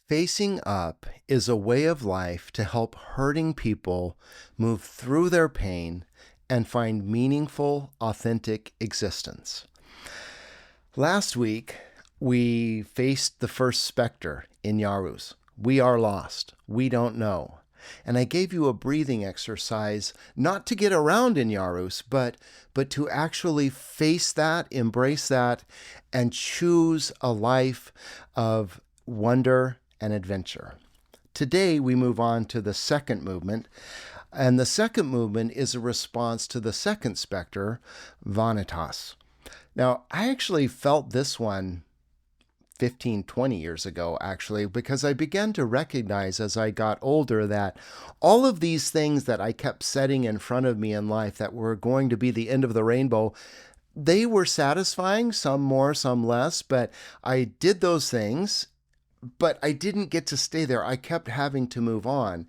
Facing up is a way of life to help hurting people move through their pain and find meaningful, authentic existence. Last week, we faced the first specter in Yarus. We are lost. We don't know. And I gave you a breathing exercise, not to get around in Yarus, but to actually face that, embrace that, and choose a life of wonder and adventure. Today, we move on to the second movement. And the second movement is a response to the second specter, vanitas. Now, I actually felt this one 15, 20 years ago, actually, because I began to recognize as I got older that all of these things that I kept setting in front of me in life that were going to be the end of the rainbow, they were satisfying, some more, some less, but I did those things, but I didn't get to stay there. I kept having to move on.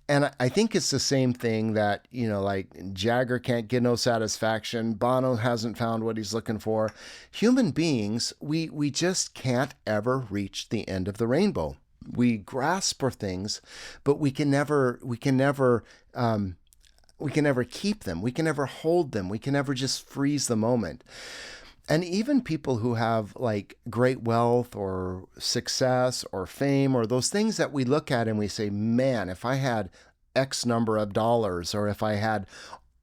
And I think it's the same thing that, like Jagger can't get no satisfaction. Bono hasn't found what he's looking for. Human beings, we just can't ever reach the end of the rainbow. We grasp for things, but we can never keep them. We can never hold them. We can never just freeze the moment. And even people who have like great wealth or success or fame or those things that we look at and we say, man, if I had X number of dollars or if I had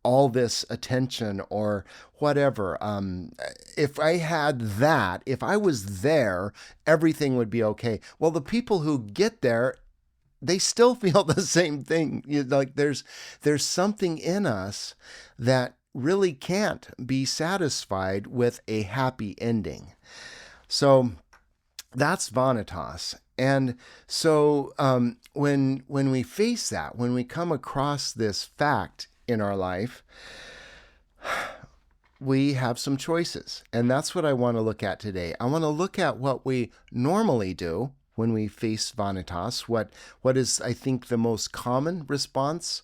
all this attention or whatever, if I had that, if I was there, everything would be okay. Well, the people who get there, they still feel the same thing. Like there's something in us that really can't be satisfied with a happy ending. So that's vanitas. And so when we face that, when we come across this fact in our life, we have some choices. And that's what I want to look at today. I want to look at what we normally do when we face vanitas, what is, I think, the most common response.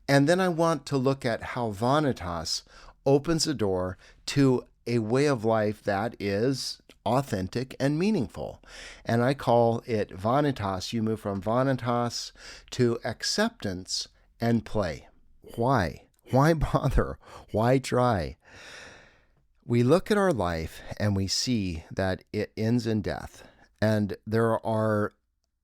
And then I want to look at how vanitas opens a door to a way of life that is authentic and meaningful. And I call it vanitas. You move from vanitas to acceptance and play. Why? Why bother? Why try? We look at our life and we see that it ends in death. And there are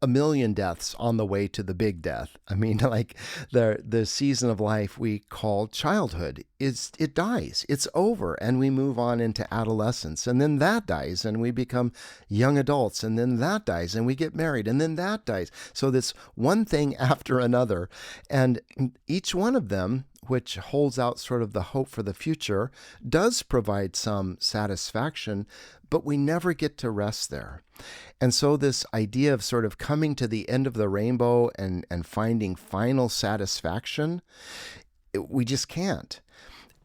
a million deaths on the way to the big death. I mean, like the season of life we call childhood, it dies, it's over, and we move on into adolescence, and then that dies, and we become young adults, and then that dies, and we get married, and then that dies. So this one thing after another, and each one of them, which holds out sort of the hope for the future, does provide some satisfaction, but we never get to rest there. And so this idea of sort of coming to the end of the rainbow and finding final satisfaction, we just can't.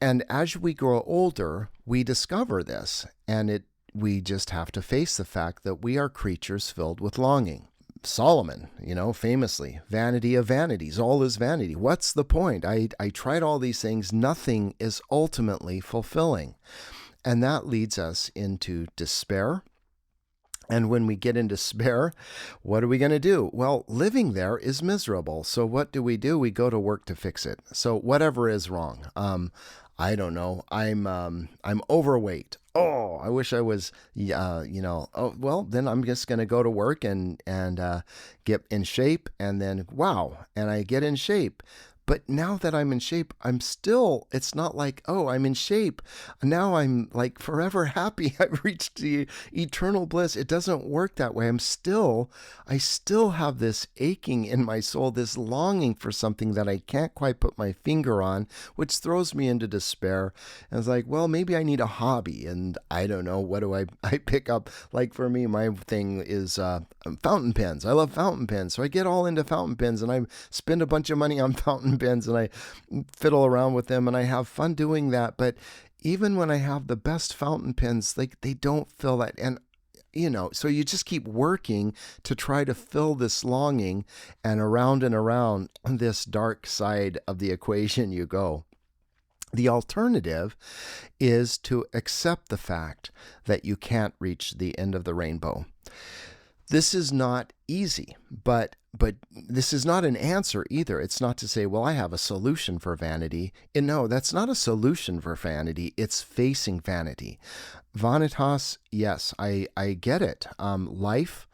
And as we grow older, we discover this, and we just have to face the fact that we are creatures filled with longing. Solomon, famously, vanity of vanities, all is vanity. What's the point? I tried all these things. Nothing is ultimately fulfilling. And that leads us into despair. And when we get in despair, what are we going to do? Well, living there is miserable. So what do? We go to work to fix it. So whatever is wrong. I don't know. I'm overweight. Oh, I wish I was, oh, well, then I'm just going to go to work and get in shape. And then, wow, and I get in shape. But now that I'm in shape, it's not like, oh, I'm in shape. Now I'm like forever happy. I've reached the eternal bliss. It doesn't work that way. I still have this aching in my soul, this longing for something that I can't quite put my finger on, which throws me into despair. And it's like, well, maybe I need a hobby. And I don't know, what do I pick up? Like for me, my thing is fountain pens. I love fountain pens. So I get all into fountain pens and I spend a bunch of money on fountain pens and I fiddle around with them and I have fun doing that. But even when I have the best fountain pens, they don't fill that. And so you just keep working to try to fill this longing, and around this dark side of the equation you go. The alternative is to accept the fact that you can't reach the end of the rainbow. This is not easy, but this is not an answer either. It's not to say, well, I have a solution for vanity. And no, that's not a solution for vanity. It's facing vanity. Vanitas, yes, I get it. Life,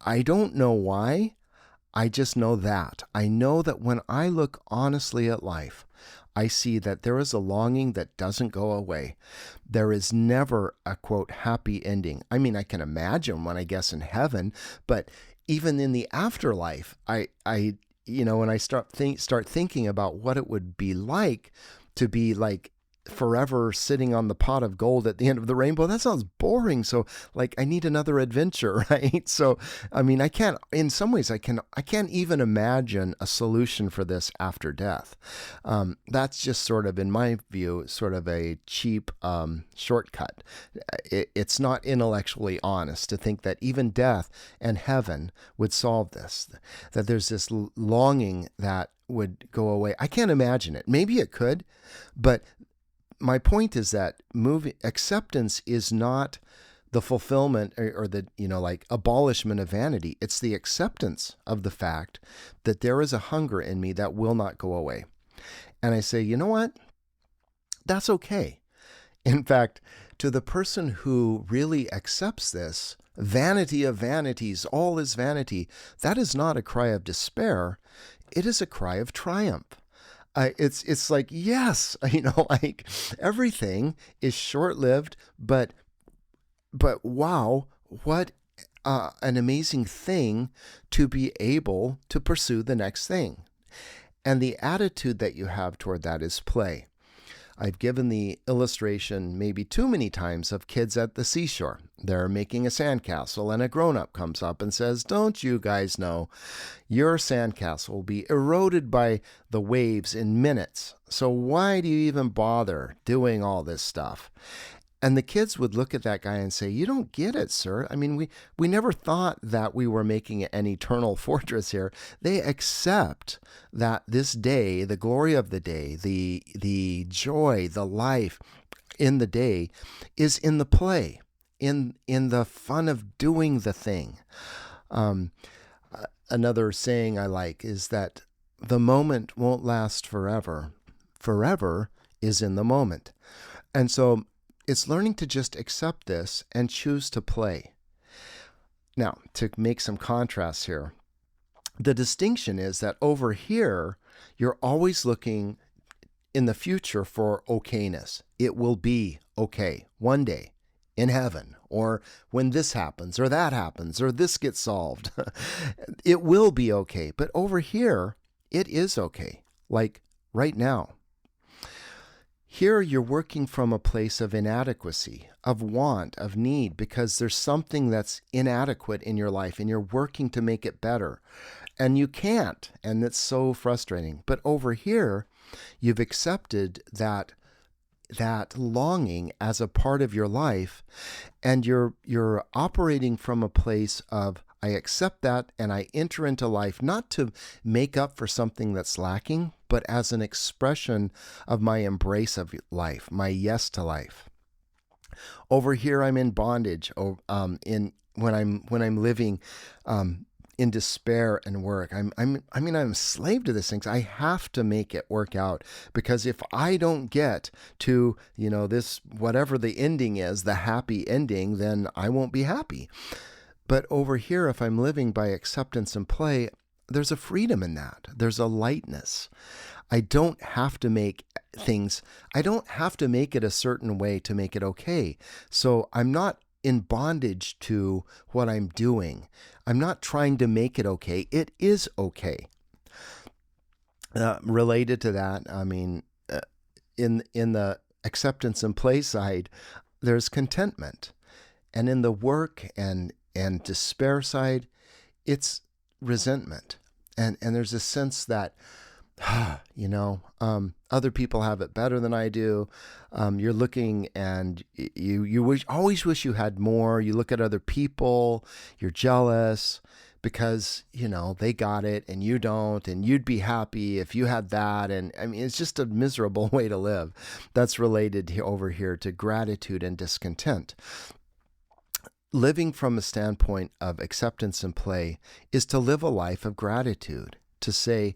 I don't know why. I just know that. I know that when I look honestly at life, I see that there is a longing that doesn't go away. There is never a, quote, happy ending. I mean, I can imagine when I guess in heaven, but even in the afterlife, when I start thinking about what it would be like to be like forever sitting on the pot of gold at the end of the rainbow, that sounds boring. So like, I need another adventure, right? So, I mean, in some ways, I can't even imagine a solution for this after death. That's just sort of, in my view, sort of a cheap shortcut. It's not intellectually honest to think that even death and heaven would solve this, that there's this longing that would go away. I can't imagine it. Maybe it could, but my point is that acceptance is not the fulfillment or the, like abolishment of vanity. It's the acceptance of the fact that there is a hunger in me that will not go away. And I say, you know what? That's okay. In fact, to the person who really accepts this, vanity of vanities, all is vanity, that is not a cry of despair. It is a cry of triumph. It's like, yes, like everything is short-lived, but wow, what an amazing thing to be able to pursue the next thing. And the attitude that you have toward that is play. I've given the illustration maybe too many times of kids at the seashore. They're making a sandcastle and a grown-up comes up and says, don't you guys know your sandcastle will be eroded by the waves in minutes? So why do you even bother doing all this stuff? And the kids would look at that guy and say, you don't get it, sir. I mean, we never thought that we were making an eternal fortress here. They accept that this day, the glory of the day, the joy, the life in the day is in the play, in the fun of doing the thing. Another saying I like is that the moment won't last forever. Forever is in the moment. And so it's learning to just accept this and choose to play. Now, to make some contrasts here, the distinction is that over here, you're always looking in the future for okayness. It will be okay one day in heaven, or when this happens, or that happens, or this gets solved. It will be okay. But over here, it is okay, like right now. Here you're working from a place of inadequacy, of want, of need, because there's something that's inadequate in your life and you're working to make it better. And you can't, and it's so frustrating. But over here, you've accepted that longing as a part of your life, and you're operating from a place of, I accept that and I enter into life not to make up for something that's lacking, but as an expression of my embrace of life, my yes to life. Over here, I'm in bondage. When I'm living in despair and work, I'm a slave to these things. I have to make it work out, because if I don't get to this, whatever the ending is, the happy ending, then I won't be happy. But over here, if I'm living by acceptance and play, there's a freedom in that. There's a lightness. I don't have to make it a certain way to make it okay. So I'm not in bondage to what I'm doing. I'm not trying to make it okay. It is okay. Related to that, I mean, in the acceptance and play side, there's contentment. And in the work and despair side, it's resentment. And there's a sense that, other people have it better than I do. You're looking and you always wish you had more. You look at other people, you're jealous, because, they got it and you don't, and you'd be happy if you had that. And I mean, it's just a miserable way to live. That's related over here to gratitude and discontent. Living from a standpoint of acceptance and play is to live a life of gratitude, to say,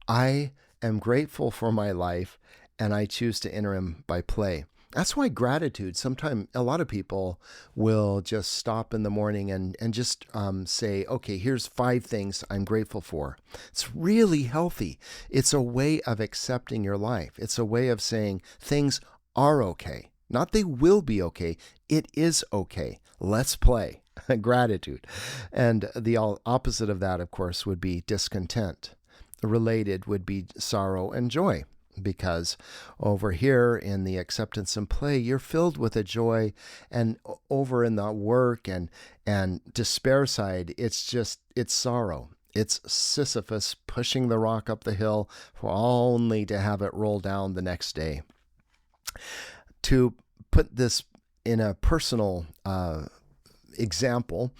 I am grateful for my life and I choose to enter him by play. That's why gratitude, sometimes a lot of people will just stop in the morning and just say, okay, here's 5 things I'm grateful for. It's really healthy. It's a way of accepting your life. It's a way of saying things are okay. Not they will be okay. It is okay. Let's play. Gratitude. And the opposite of that, of course, would be discontent. Related would be sorrow and joy. Because over here in the acceptance and play, you're filled with a joy, and over in the work and despair side, it's sorrow. It's Sisyphus pushing the rock up the hill for only to have it roll down the next day. To put this in a personal example,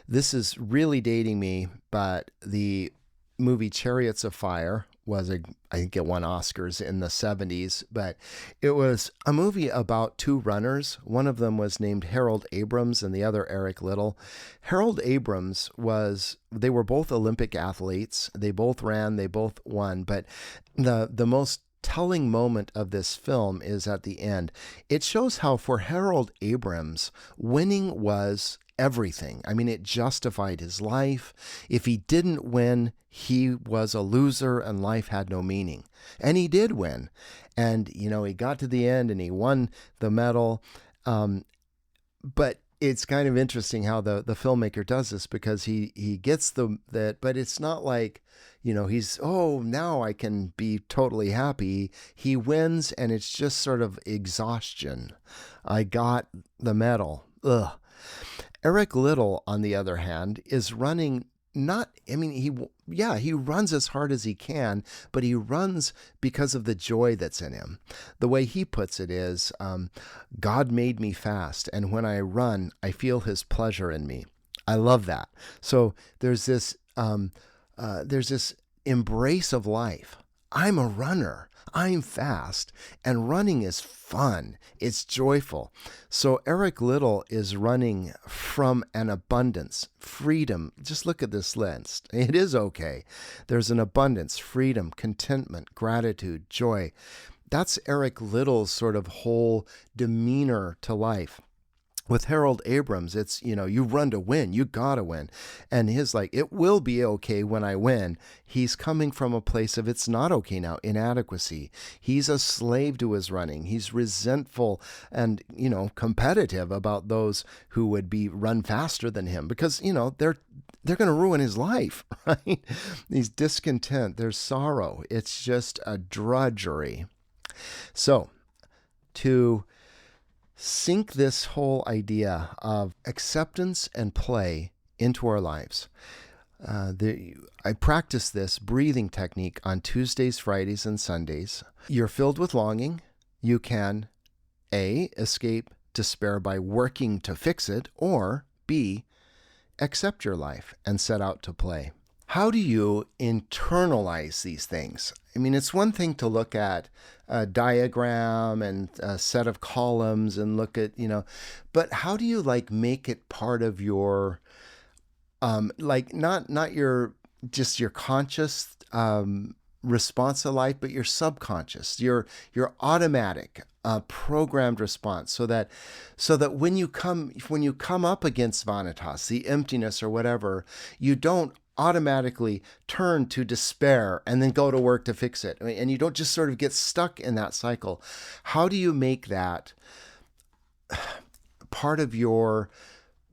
this is really dating me, but the movie Chariots of Fire was I think it won Oscars in the 70s, but it was a movie about 2 runners. One of them was named Harold Abrams and the other Eric Liddell. Harold Abrams they were both Olympic athletes. They both ran, they both won, but the most telling moment of this film is at the end. It shows how for Harold Abrams, winning was everything. I mean, it justified his life. If he didn't win, he was a loser and life had no meaning. And he did win. And, he got to the end and he won the medal. But it's kind of interesting how the filmmaker does this, because he gets that, but it's not like, he's, now I can be totally happy. He wins and it's just sort of exhaustion. I got the medal. Ugh. Eric Liddell, on the other hand, is running he runs as hard as he can, but he runs because of the joy that's in him. The way he puts it is, God made me fast, and when I run, I feel his pleasure in me. I love that. So there's this embrace of life. I'm a runner. I'm fast, and running is fun. It's joyful. So Eric Liddell is running from an abundance, freedom. Just look at this list. It is okay. There's an abundance, freedom, contentment, gratitude, joy. That's Eric Liddell's sort of whole demeanor to life. With Harold Abrams, it's, you run to win, you gotta win. And his it will be okay when I win. He's coming from a place of it's not okay now, inadequacy. He's a slave to his running. He's resentful and, competitive about those who would be run faster than him, because, they're going to ruin his life, right? He's discontent. There's sorrow. It's just a drudgery. So to sink this whole idea of acceptance and play into our lives. I practice this breathing technique on Tuesdays, Fridays, and Sundays. You're filled with longing. You can A, escape despair by working to fix it, or B, accept your life and set out to play. How do you internalize these things? I mean, it's one thing to look at a diagram and a set of columns and look at, but how do you make it part of your, not your, just your conscious response to life, but your subconscious, your automatic, programmed response, so that when you come up against vanitas, the emptiness or whatever, you don't automatically turn to despair and then go to work to fix it. And you don't just sort of get stuck in that cycle. How do you make that part of your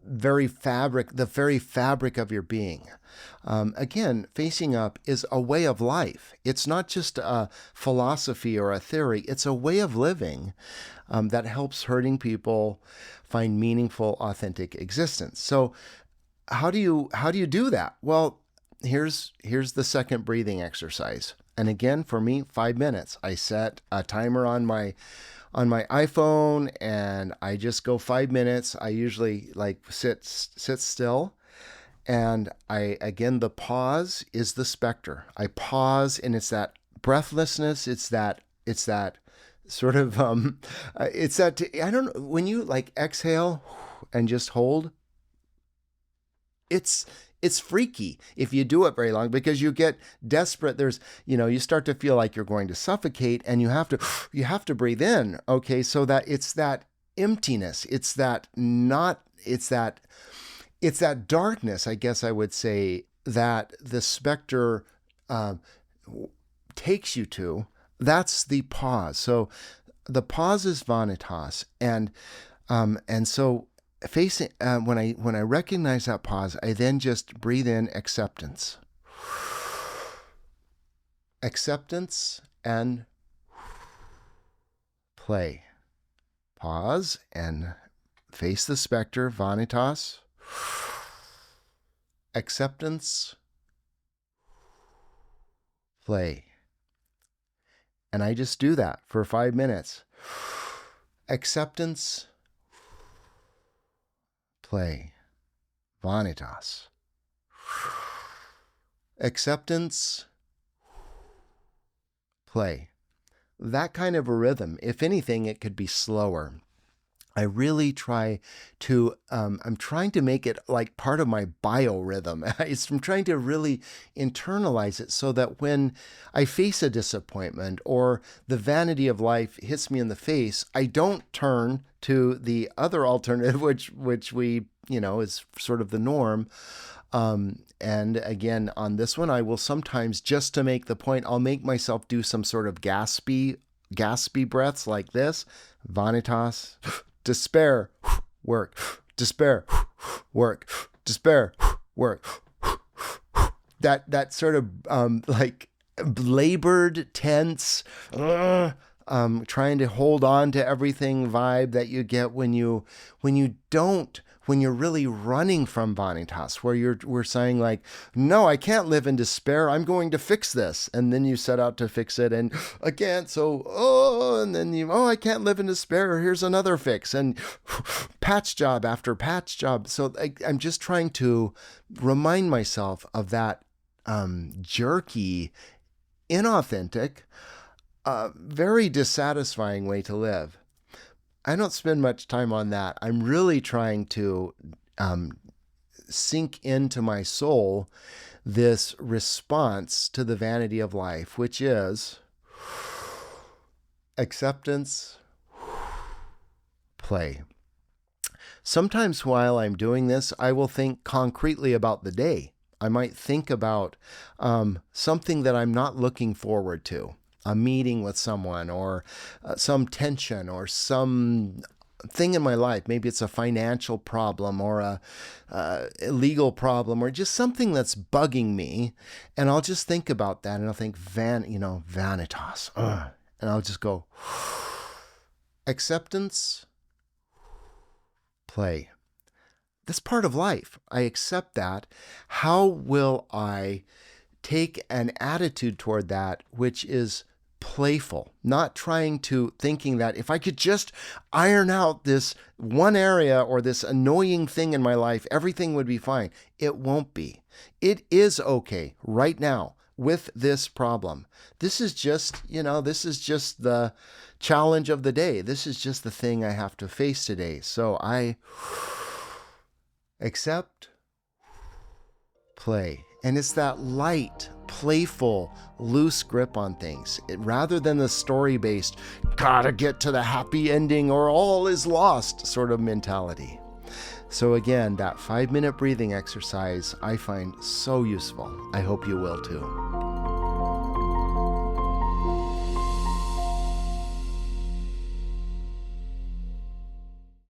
the very fabric of your being? Again, facing up is a way of life. It's not just a philosophy or a theory. It's a way of living that helps hurting people find meaningful, authentic existence. So how do you do that? Well, here's the second breathing exercise. And again, for me, 5 minutes. I set a timer on my iPhone and I just go 5 minutes. I usually sit still And the pause is the specter. I pause, and it's that breathlessness. It's that sort of, it's that, I don't know, when you like exhale and just hold, it's freaky if you do it very long, because you get desperate. There's, you start to feel like you're going to suffocate, and you have to breathe in. Okay. So that it's that emptiness. It's that darkness, I guess I would say, that the specter takes you to. That's the pause. So the pause is vanitas, and so facing when I recognize that pause, I then just breathe in acceptance, and play. Pause and face the specter, vanitas, acceptance, play. And I just do that for 5 minutes. Acceptance, play. Vanitas. Acceptance, play. That kind of a rhythm. If anything, it could be slower. I really try to, I'm trying to make it like part of my biorhythm. I'm trying to really internalize it so that when I face a disappointment or the vanity of life hits me in the face, I don't turn to the other alternative, which we, is sort of the norm. And again, on this one, I will sometimes, just to make the point, I'll make myself do some sort of gaspy breaths like this. Vanitas. Despair, work. Despair, work. Despair, work. That sort of like labored, tense, trying to hold on to everything vibe that you get when you're really running from vanitas, where we're saying like, no, I can't live in despair. I'm going to fix this. And then you set out to fix it, and again, and then I can't live in despair. Here's another fix, and patch job after patch job. So I'm just trying to remind myself of that jerky, inauthentic, very dissatisfying way to live. I don't spend much time on that. I'm really trying to sink into my soul this response to the vanity of life, which is acceptance, play. Sometimes while I'm doing this, I will think concretely about the day. I might think about something that I'm not looking forward to. A meeting with someone, or some tension, or some thing in my life. Maybe it's a financial problem, or a legal problem, or just something that's bugging me. And I'll just think about that, and I'll think vanitas. And I'll just go acceptance, play. That's part of life. I accept that. How will I take an attitude toward that which is playful, not thinking that if I could just iron out this one area or this annoying thing in my life, everything would be fine. It won't be. It is okay right now with this problem. This is just the challenge of the day. This is just the thing I have to face today. So I accept, play. And it's that light, playful, loose grip on things. Rather than the story-based, gotta get to the happy ending or all is lost sort of mentality. So again, that 5-minute breathing exercise I find so useful. I hope you will too.